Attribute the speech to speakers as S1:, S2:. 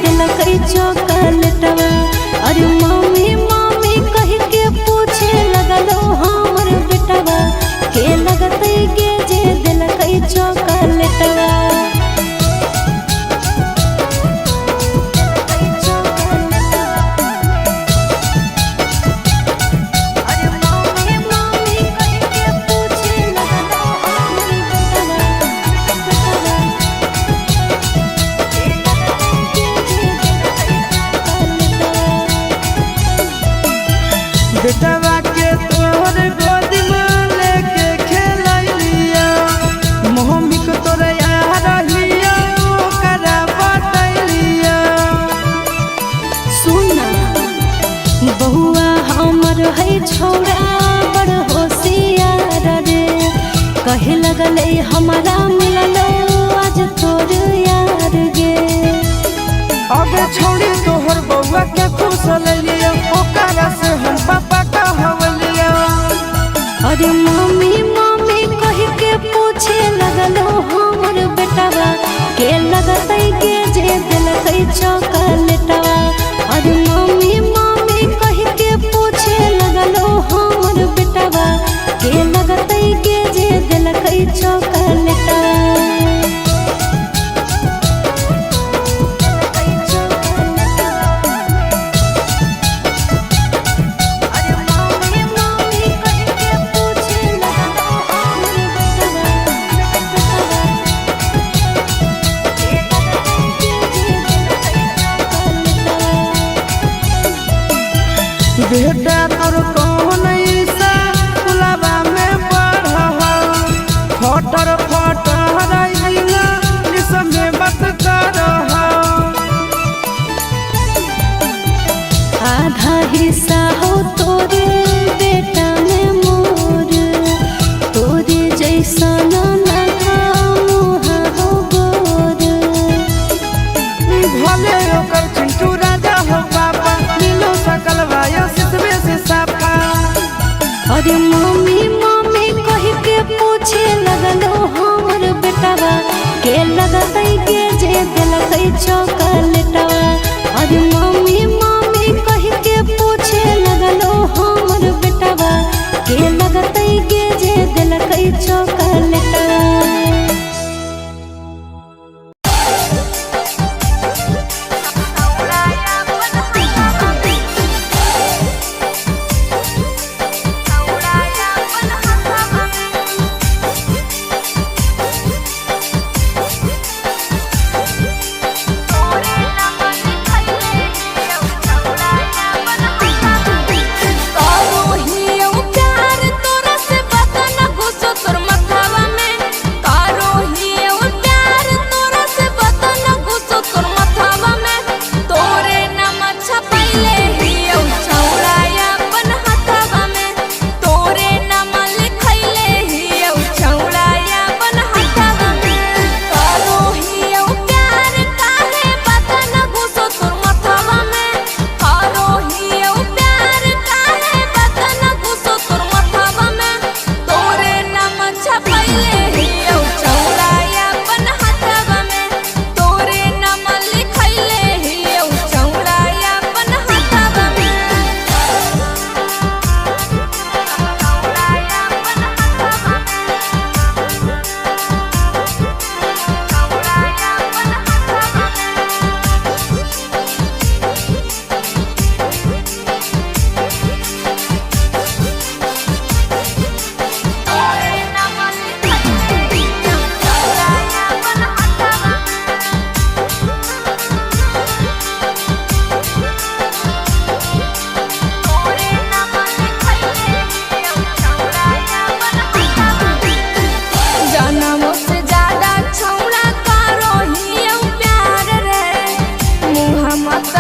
S1: दिलक चॉकलेटवा। अरे mummy mummy कह के पूछे लगलो हमर बेटवा के लगतै के जे दिलक चॉकलेटवा।
S2: बेटवा के तोहर गोद में लेके खेलैलिया मम्मी को तोरे यार लिया ओकरा बतैलिया।
S1: सुना बहुआ हमर है छौड़ा बड़ होशियार रे कहे लगले हमारा मिललो आज तोर यार गे।
S2: अबे छोड़ी तोहर बउआ के खुश लिया ओकरा से हम पापा कहवलिया।
S1: अरे मम्मी मम्मी कह के पूछे लगलो हमर बेटवा के लगतै के जे दिलकै चॉकलेटवा। अरे मम्मी मम्मी कह के पूछे लगलो हमर बेटवा के लगतै के जे दिलकै चॉकलेटवा।
S2: बेटा तोर कौन ऐसा गुलाबा में पढ़ा फटर फटर आइला इसमें बात करहा।
S1: आधा हिस्सा हो तोरे बेटा में मोर तोरे जैसा लगा मुहा हो गोर।
S2: भले ओकर चिंटू राजा हो बाबा नीलो सकल वाया सितवे से साफा।
S1: अरे मम्मी मम्मी कह के पूछे लगलो हमर बेटवा के लगतै के जे दिलकै चॉकलेटवा। अरे मम्मी मम्मी कह के पूछे लगलो हमर बेटवा के लगतै के जे दिलकै चॉकलेटवा। मत